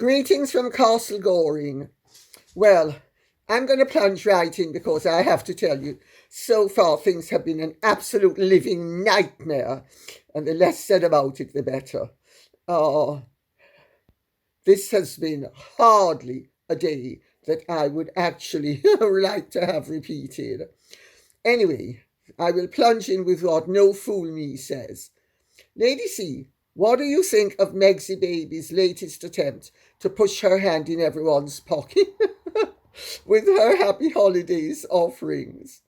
Greetings from Castle Goring. Well, I'm going to plunge right in because I have to tell you, so far things have been an absolute living nightmare, and the less said about it, the better. This has been hardly a day that I would actually like to have repeated. Anyway, I will plunge in with what No Fool Me says. Lady C, what do you think of Megsy Baby's latest attempt to push her hand in everyone's pocket with her happy holidays offerings?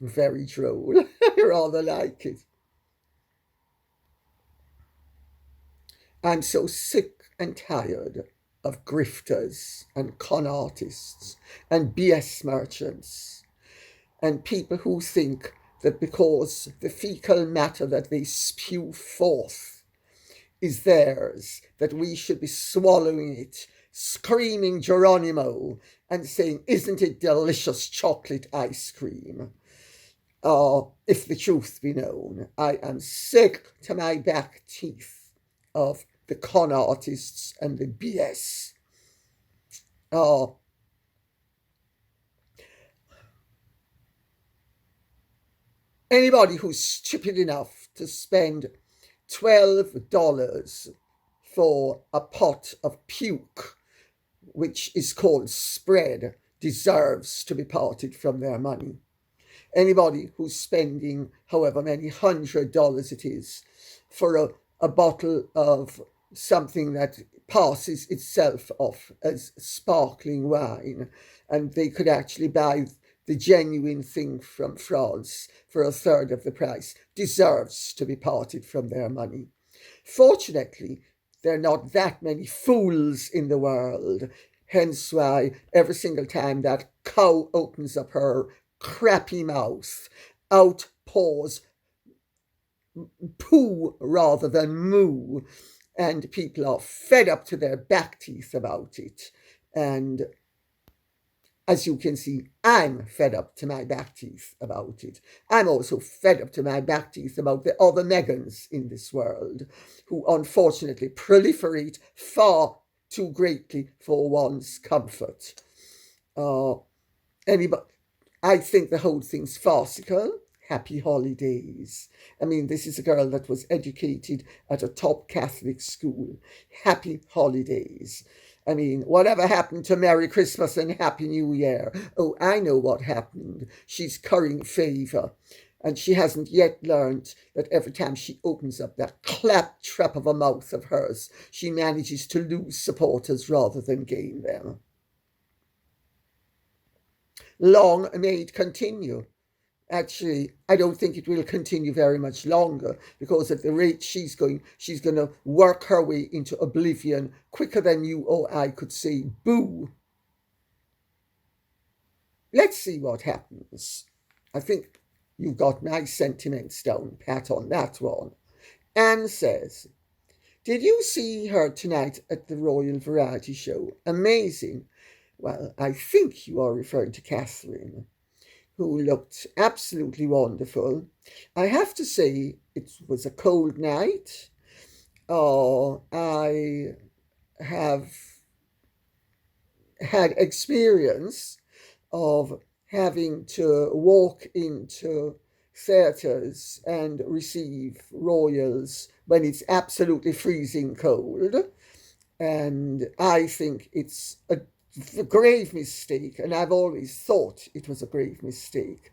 Very droll. I rather like it. I'm so sick and tired of grifters and con artists and BS merchants and people who think that because the fecal matter that they spew forth is theirs, that we should be swallowing it, screaming Geronimo and saying, isn't it delicious chocolate ice cream? If the truth be known, I am sick to my back teeth of the con artists and the BS. Anybody who's stupid enough to spend $12 for a pot of puke, which is called spread, deserves to be parted from their money. Anybody who's spending however many $100 it is for a bottle of something that passes itself off as sparkling wine, and they could actually buy the genuine thing from France for a third of the price, deserves to be parted from their money. Fortunately, there are not that many fools in the world, hence why every single time that cow opens up her crappy mouth, out pours poo rather than moo, and people are fed up to their back teeth about it. And as you can see, I'm fed up to my back teeth about it. I'm also fed up to my back teeth about the other Meghans in this world, who unfortunately proliferate far too greatly for one's comfort. I think the whole thing's farcical. Happy holidays. I mean, this is a girl that was educated at a top Catholic school. Happy holidays. I mean, whatever happened to Merry Christmas and Happy New Year? Oh, I know what happened. She's currying favour. And she hasn't yet learned that every time she opens up that claptrap of a mouth of hers, she manages to lose supporters rather than gain them. Long may it continue. Actually, I don't think it will continue very much longer, because at the rate she's going to work her way into oblivion quicker than you or I could say boo. Let's see what happens. I think you've got my sentiments down pat on that one. Anne says, did you see her tonight at the Royal Variety Show? Amazing. Well, I think you are referring to Catherine, who looked absolutely wonderful. I have to say it was a cold night. I have had experience of having to walk into theatres and receive royals when it's absolutely freezing cold. And I think it's a grave mistake, and I've always thought it was a grave mistake,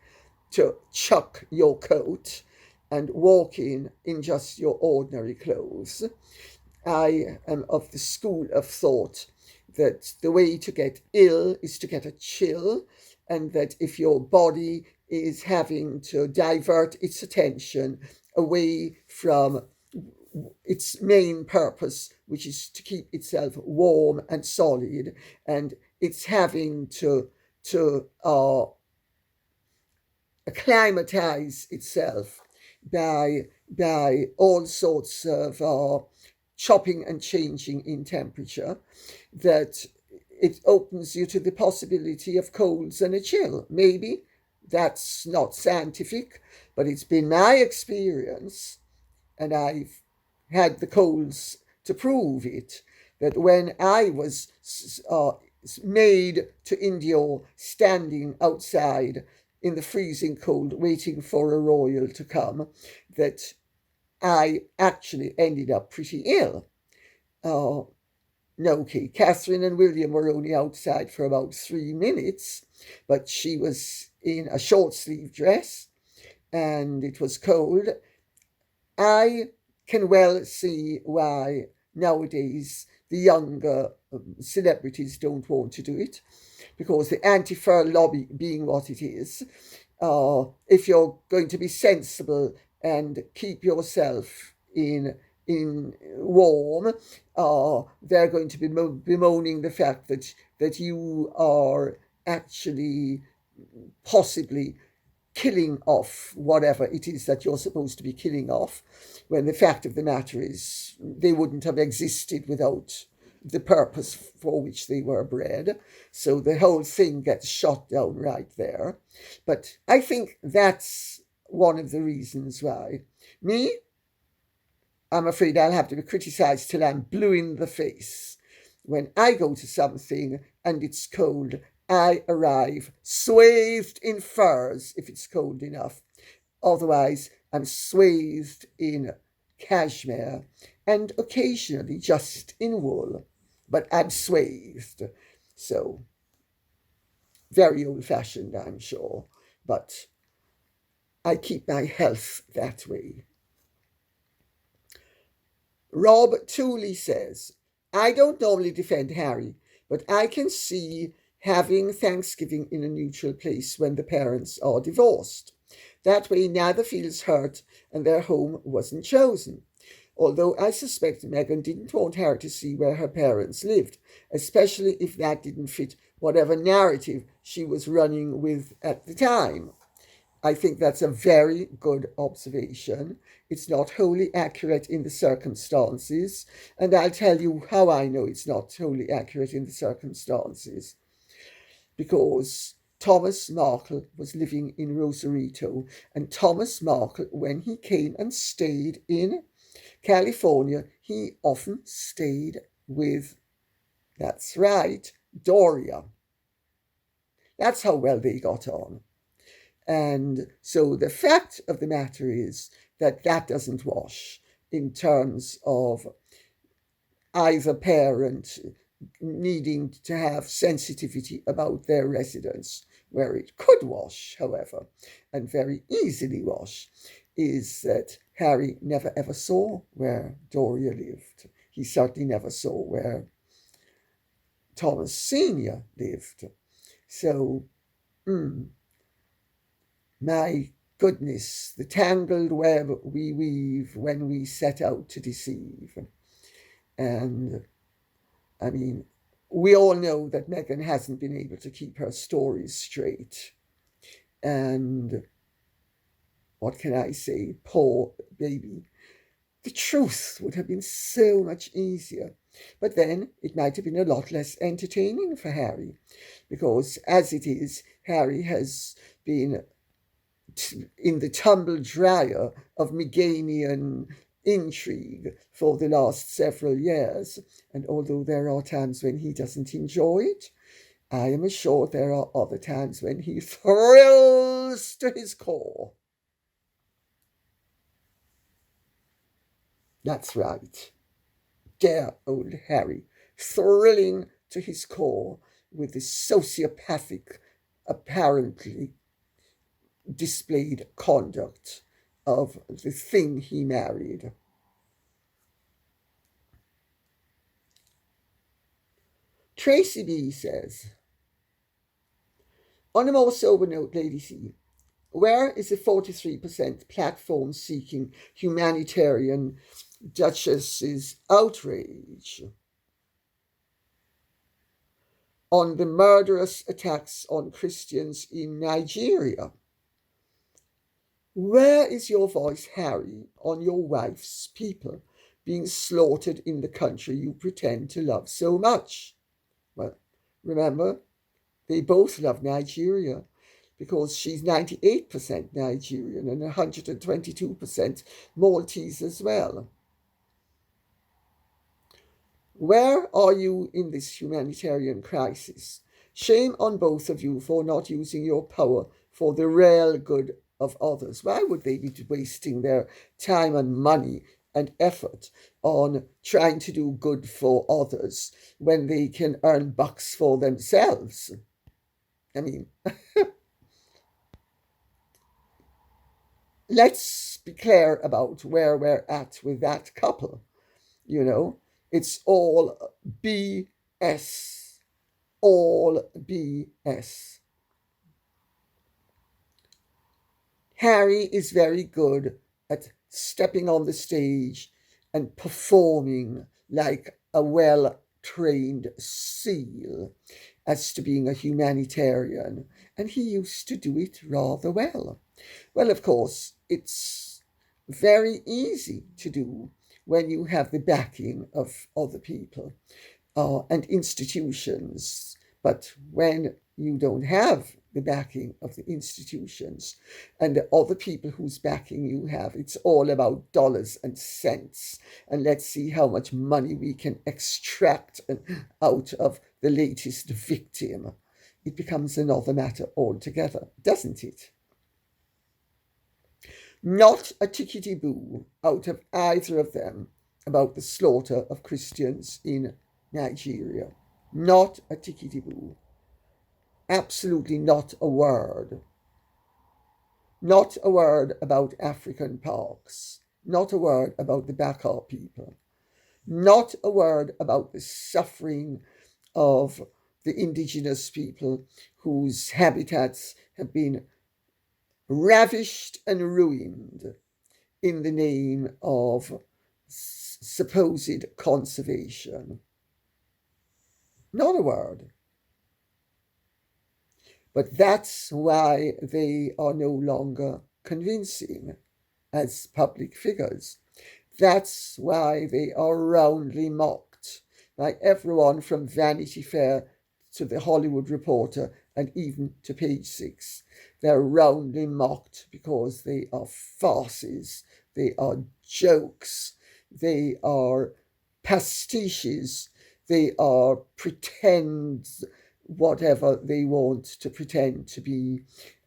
to chuck your coat and walk in just your ordinary clothes. I am of the school of thought that the way to get ill is to get a chill, and that if your body is having to divert its attention away from its main purpose, which is to keep itself warm and solid, and it's having to acclimatize itself by all sorts of chopping and changing in temperature, that it opens you to the possibility of colds and a chill. Maybe that's not scientific, but it's been my experience, and I've had the colds to prove it, that when I was maid to India standing outside in the freezing cold waiting for a royal to come, that I actually ended up pretty ill. No, okay, Catherine and William were only outside for about 3 minutes, but she was in a short sleeve dress and it was cold. I can well see why nowadays the younger celebrities don't want to do it, because the anti-fur lobby being what it is, if you're going to be sensible and keep yourself in warm, they're going to be bemoaning the fact that you are actually possibly killing off whatever it is that you're supposed to be killing off, when the fact of the matter is they wouldn't have existed without the purpose for which they were bred. So the whole thing gets shot down right there. But I think that's one of the reasons why. Me, I'm afraid I'll have to be criticised till I'm blue in the face. When I go to something and it's cold, I arrive swathed in furs if it's cold enough. Otherwise, I'm swathed in cashmere and occasionally just in wool. But I'm swathed. So, very old-fashioned, I'm sure. But I keep my health that way. Rob Tooley says, I don't normally defend Harry, but I can see having Thanksgiving in a neutral place when the parents are divorced. That way neither feels hurt and their home wasn't chosen. Although I suspect Meghan didn't want Harry to see where her parents lived, especially if that didn't fit whatever narrative she was running with at the time. I think that's a very good observation. It's not wholly accurate in the circumstances, and I'll tell you how I know it's not wholly accurate in the circumstances. Because Thomas Markle was living in Rosarito, and Thomas Markle, when he came and stayed in California, he often stayed with, that's right, Doria. That's how well they got on. And so the fact of the matter is that doesn't wash in terms of either parent needing to have sensitivity about their residence. Where it could wash, however, and very easily wash, is that Harry never ever saw where Doria lived. He certainly never saw where Thomas Sr. lived. So, my goodness, the tangled web we weave when we set out to deceive. And, I mean, we all know that Meghan hasn't been able to keep her stories straight. And what can I say? Poor baby. The truth would have been so much easier. But then it might have been a lot less entertaining for Harry. Because as it is, Harry has been in the tumble dryer of Meghan intrigue for the last several years. And although there are times when he doesn't enjoy it, I am assured there are other times when he thrills to his core. That's right. Dear old Harry, thrilling to his core with the sociopathic, apparently displayed conduct of the thing he married. Tracy B says, on a more sober note, Lady C, where is the 43% platform-seeking humanitarian Duchess's outrage on the murderous attacks on Christians in Nigeria? Where is your voice, Harry, on your wife's people being slaughtered in the country you pretend to love so much? Well, remember, they both love Nigeria, because she's 98% Nigerian and 122% Maltese as well. Where are you in this humanitarian crisis? Shame on both of you for not using your power for the real good of others. Why would they be wasting their time and money and effort on trying to do good for others when they can earn bucks for themselves? I mean, let's be clear about where we're at with that couple. It's all BS. All BS. Harry is very good at stepping on the stage and performing like a well-trained seal as to being a humanitarian, and he used to do it rather well. Well, of course, it's very easy to do when you have the backing of other people and institutions. But when you don't have the backing of the institutions and the other people whose backing you have, it's all about dollars and cents. And let's see how much money we can extract out of the latest victim. It becomes another matter altogether, doesn't it? Not a tickety-boo out of either of them about the slaughter of Christians in Nigeria. Not a tickety-boo. Absolutely not a word. Not a word about African parks. Not a word about the Bakar people. Not a word about the suffering of the indigenous people whose habitats have been ravished and ruined in the name of supposed conservation. Not a word. But that's why they are no longer convincing as public figures. That's why they are roundly mocked by everyone from Vanity Fair to the Hollywood Reporter and even to Page 6. They're roundly mocked because they are farces, they are jokes, they are pastiches, they are pretends, whatever they want to pretend to be,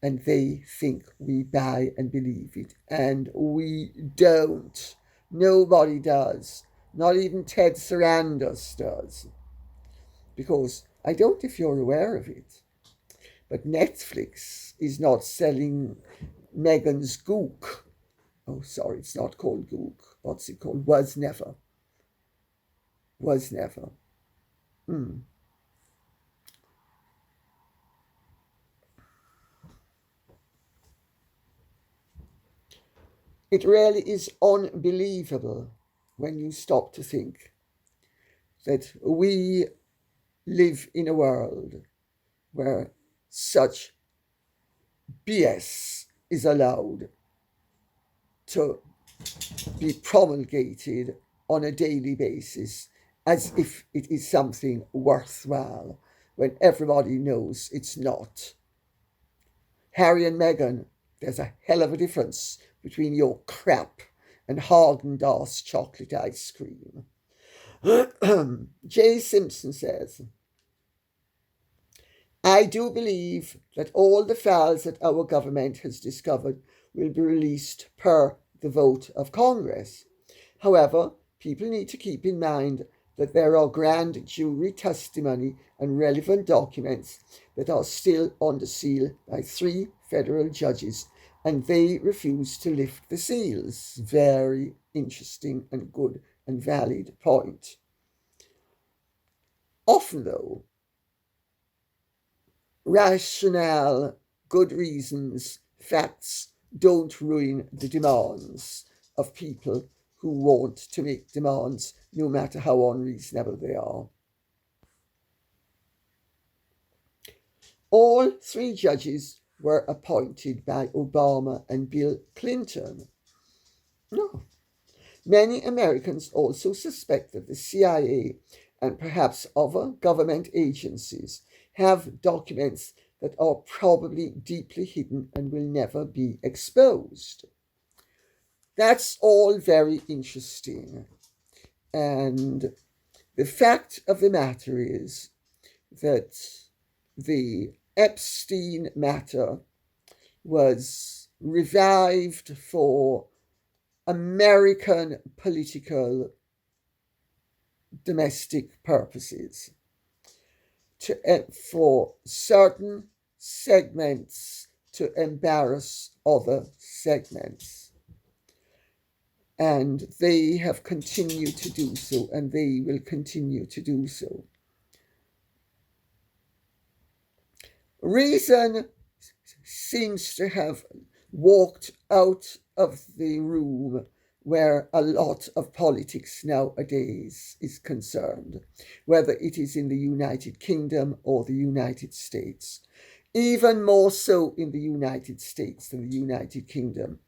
and they think we buy and believe it. And we don't. Nobody does. Not even Ted Sarandos does. Because I don't know if you're aware of it, but Netflix is not selling Meghan's Gook. Oh, sorry, it's not called Gook. What's it called? Was never. Was never. It really is unbelievable when you stop to think that we live in a world where such BS is allowed to be promulgated on a daily basis as if it is something worthwhile when everybody knows it's not. Harry and Meghan, there's a hell of a difference between your crap and Haagen-Dazs chocolate ice cream. Jay Simpson says, I do believe that all the files that our government has discovered will be released per the vote of Congress. However, people need to keep in mind that there are grand jury testimony and relevant documents that are still under seal by 3 federal judges, and they refuse to lift the seals. Very interesting and good and valid point. Often, though, rationale, good reasons, facts don't ruin the demands of people who want to make demands, no matter how unreasonable they are. All 3 judges were appointed by Obama and Bill Clinton. No. Many Americans also suspect that the CIA and perhaps other government agencies have documents that are probably deeply hidden and will never be exposed. That's all very interesting. And The fact of the matter is that the Epstein matter was revived for American political domestic purposes, for certain segments to embarrass other segments. And they have continued to do so, and they will continue to do so. Reason seems to have walked out of the room where a lot of politics nowadays is concerned, whether it is in the United Kingdom or the United States. Even more so in the United States than the United Kingdom,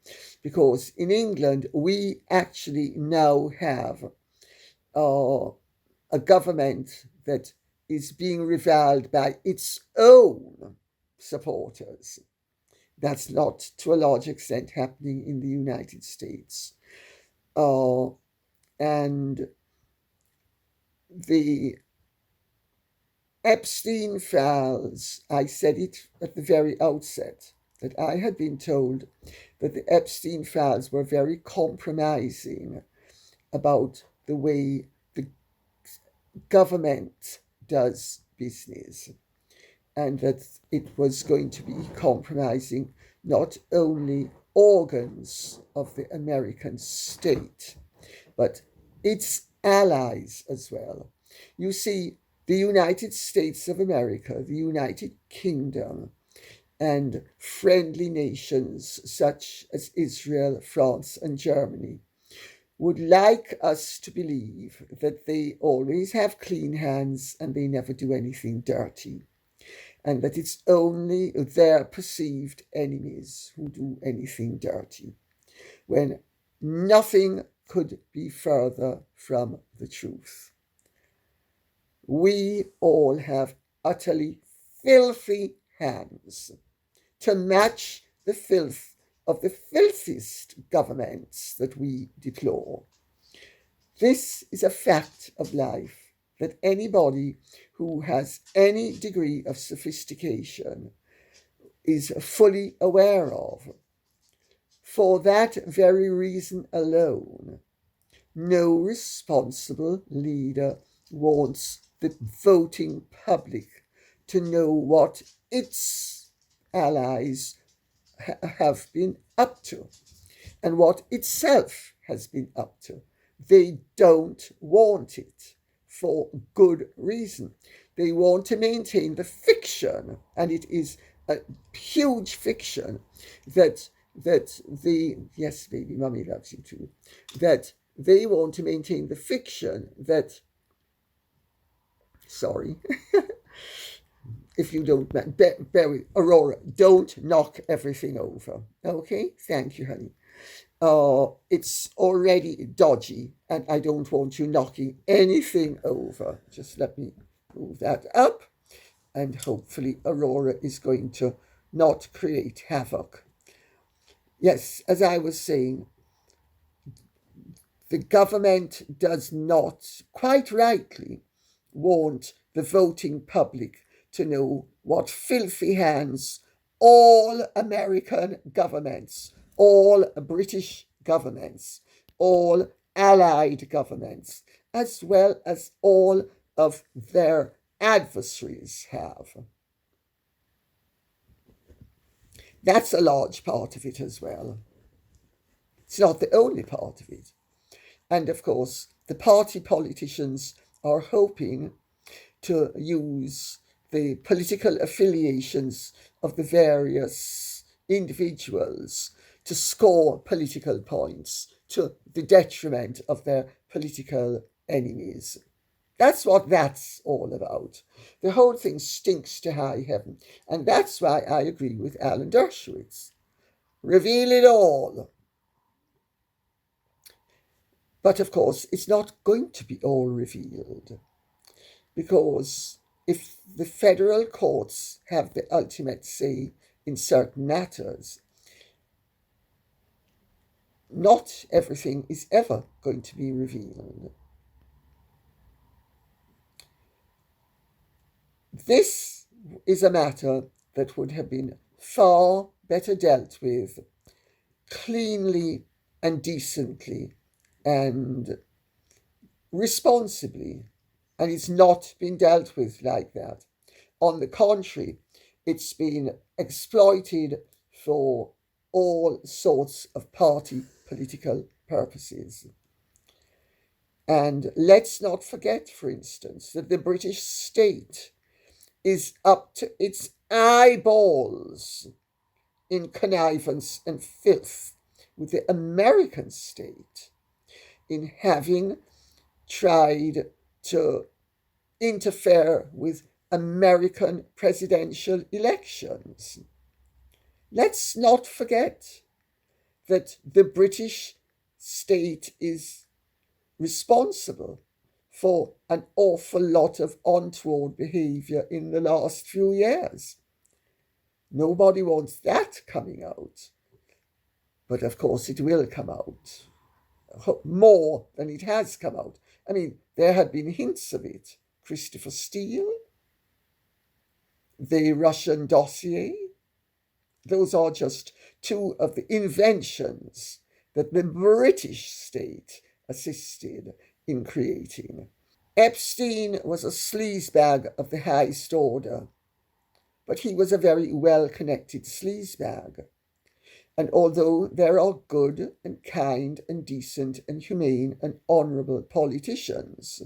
because in England we actually now have a government that is being reviled by its own supporters. That's not to a large extent happening in the United States. And the Epstein files, I said it at the very outset, that I had been told that the Epstein files were very compromising about the way the government does business, and that it was going to be compromising not only organs of the American state, but its allies as well. You see, the United States of America, the United Kingdom, and friendly nations such as Israel, France, and Germany would like us to believe that they always have clean hands and they never do anything dirty, and that it's only their perceived enemies who do anything dirty, when nothing could be further from the truth. We all have utterly filthy hands to match the filth of the filthiest governments that we deplore. This is a fact of life that anybody who has any degree of sophistication is fully aware of. For that very reason alone, no responsible leader wants the voting public to know what its allies have been up to and what itself has been up to. They don't want it for good reason. They want to maintain the fiction, and it is a huge fiction, that the, yes, baby, mummy loves you too, that they want to maintain the fiction that, sorry, if you don't, Aurora, don't knock everything over. Okay, thank you, honey. It's already dodgy, and I don't want you knocking anything over. Just let me move that up, and hopefully Aurora is going to not create havoc. Yes, as I was saying, the government does not, quite rightly, want the voting public to know what filthy hands all American governments, all British governments, all allied governments, as well as all of their adversaries have. That's a large part of it as well. It's not the only part of it. And of course, the party politicians are hoping to use the political affiliations of the various individuals to score political points to the detriment of their political enemies. That's what that's all about. The whole thing stinks to high heaven. And that's why I agree with Alan Dershowitz. Reveal it all. But of course, it's not going to be all revealed, because if the federal courts have the ultimate say in certain matters, not everything is ever going to be revealed. This is a matter that would have been far better dealt with cleanly and decently and responsibly, and it's not been dealt with like that. On the contrary, it's been exploited for all sorts of party political purposes. And let's not forget, for instance, that the British state is up to its eyeballs in connivance and filth with the American state in having tried to interfere with American presidential elections. Let's not forget that the British state is responsible for an awful lot of untoward behaviour in the last few years. Nobody wants that coming out. But of course it will come out. More than it has come out. I mean, there had been hints of it. Christopher Steele, the Russian dossier. Those are just two of the inventions that the British state assisted in creating. Epstein was a sleazebag of the highest order, but he was a very well-connected sleazebag. And although there are good and kind and decent and humane and honourable politicians,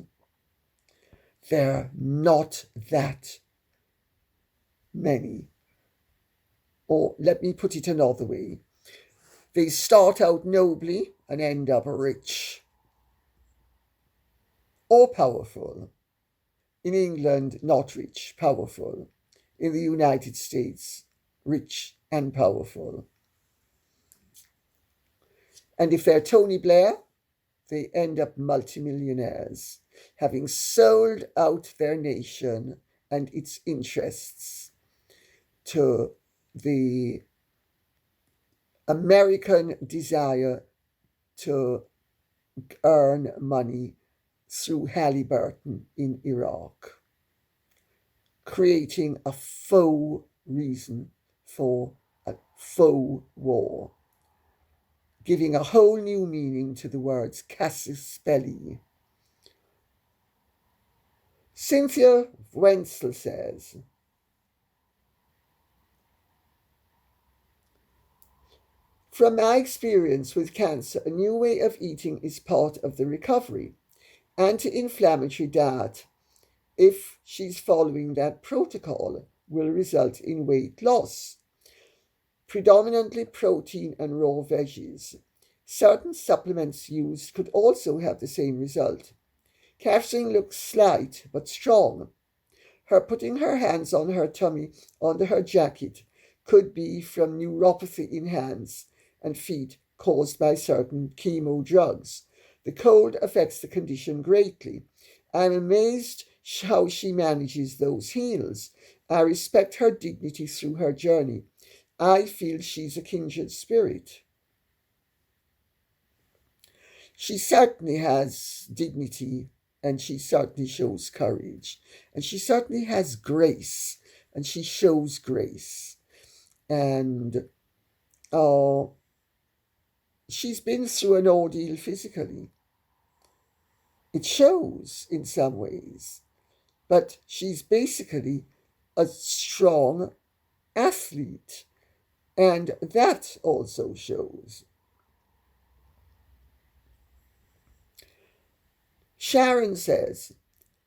they're not that many. Or let me put it another way. They start out nobly and end up rich or powerful. In England, not rich, powerful. In the United States, rich and powerful. And if they're Tony Blair, they end up multimillionaires, having sold out their nation and its interests to the American desire to earn money through Halliburton in Iraq, creating a faux reason for a faux war, giving a whole new meaning to the words casus belli. Cynthia Wenzel says, "From my experience with cancer, a new way of eating is part of the recovery. Anti-inflammatory diet, if she's following that protocol, will result in weight loss. Predominantly protein and raw veggies. Certain supplements used could also have the same result. Catherine looks slight but strong. Her putting her hands on her tummy under her jacket could be from neuropathy in hands and feet caused by certain chemo drugs. The cold affects the condition greatly. I'm amazed how she manages those heels. I respect her dignity through her journey. I feel she's a kindred spirit." She certainly has dignity, and she certainly shows courage, and she certainly has grace, and she shows grace. And she's been through an ordeal physically. It shows in some ways, but she's basically a strong athlete, and that also shows. Sharon says,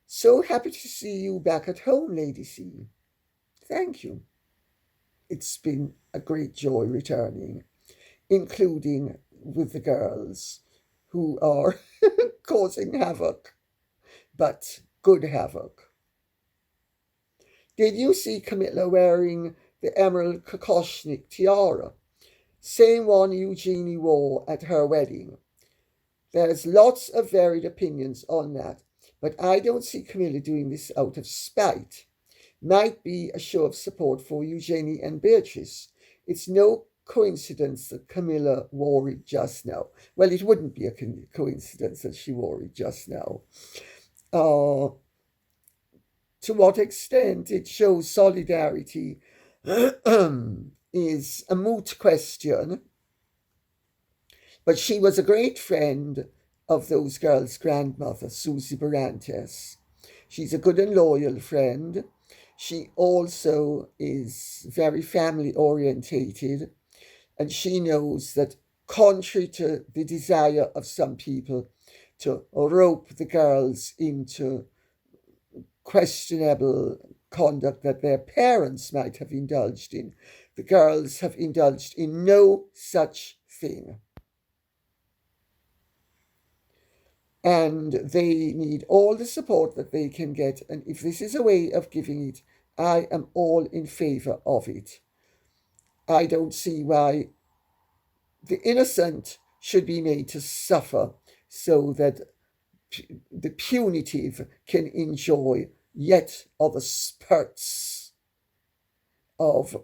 "So happy to see you back at home, Lady C." Thank you. It's been a great joy returning, including with the girls who are causing havoc, but good havoc. Did you see Camilla wearing the emerald kokoshnik tiara? Same one Eugenie wore at her wedding. There's lots of varied opinions on that, but I don't see Camilla doing this out of spite. Might be a show of support for Eugenie and Beatrice. It's no coincidence that Camilla wore it just now. Well, it wouldn't be a coincidence that she wore it just now. To To what extent it shows solidarity is a moot question, but she was a great friend of those girls' grandmother, Susie Barantes. She's a good and loyal friend. She also is very family orientated, and she knows that, contrary to the desire of some people to rope the girls into questionable conduct that their parents might have indulged in, the girls have indulged in no such thing. And they need all the support that they can get. And if this is a way of giving it, I am all in favor of it. I don't see why the innocent should be made to suffer so that the punitive can enjoy yet other spurts of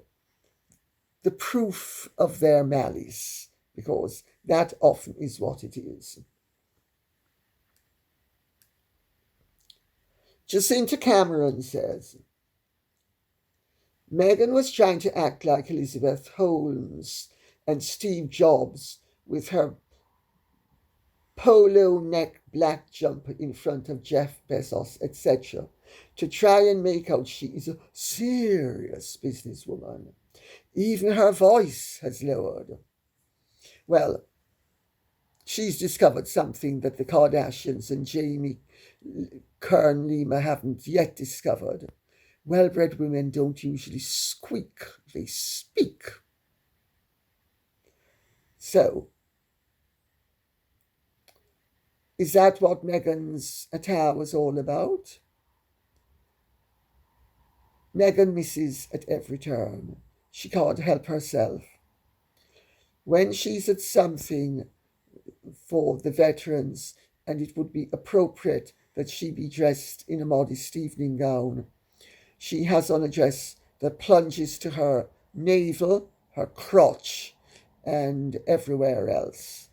the proof of their malice, because that often is what it is. Jacinta Cameron says, Meghan was trying to act like Elizabeth Holmes and Steve Jobs with her polo neck black jumper in front of Jeff Bezos, etc., to try and make out she is a serious businesswoman. Even her voice has lowered. Well, she's discovered something that the Kardashians and Jamie Kern Lima haven't yet discovered. Well-bred women don't usually squeak, they speak. So, is that what Meghan's attire was all about? Meghan misses at every turn. She can't help herself. When she's at something for the veterans, and it would be appropriate that she be dressed in a modest evening gown, she has on a dress that plunges to her navel, her crotch, and everywhere else.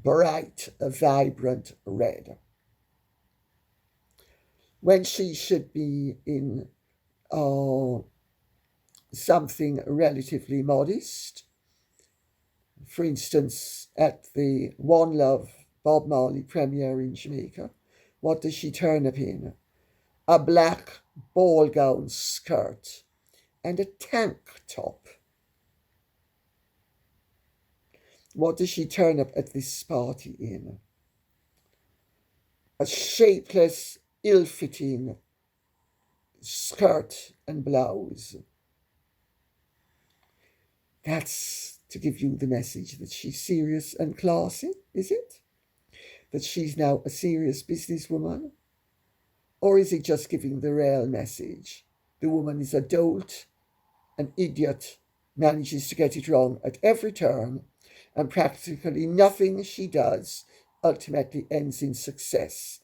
Bright, a vibrant red. When she should be in something relatively modest, for instance, at the One Love Bob Marley premiere in Jamaica, what does she turn up in? A black ball gown skirt and a tank top. What does she turn up at this party in? A shapeless, ill-fitting skirt and blouse. That's to give you the message that she's serious and classy, is it? That she's now a serious businesswoman? Or is it just giving the real message? The woman is a dolt, an idiot, manages to get it wrong at every turn, and practically nothing she does ultimately ends in success,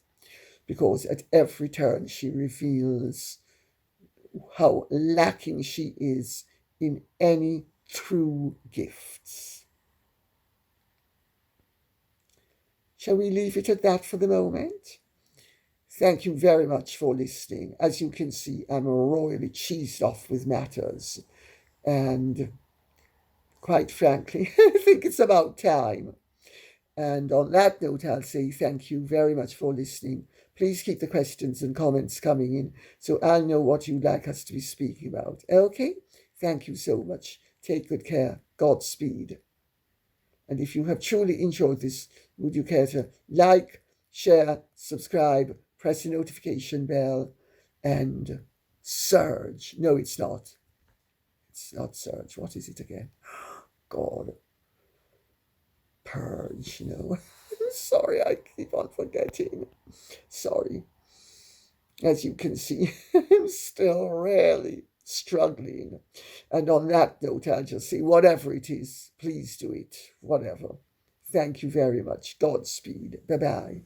because at every turn she reveals how lacking she is in any true gifts. Shall we leave it at that for the moment? Thank you very much for listening. As you can see, I'm royally cheesed off with matters, and quite frankly, I think it's about time. And on that note, I'll say thank you very much for listening. Please keep the questions and comments coming in so I'll know what you'd like us to be speaking about. Okay? Thank you so much. Take good care. Godspeed. And if you have truly enjoyed this, would you care to like, share, subscribe, press the notification bell, and surge? No, it's not. It's not surge. What is it again? God. Purge, Sorry, I keep on forgetting. Sorry. As you can see, I'm still really struggling. And on that note, I'll just say, whatever it is, please do it. Whatever. Thank you very much. Godspeed. Bye-bye.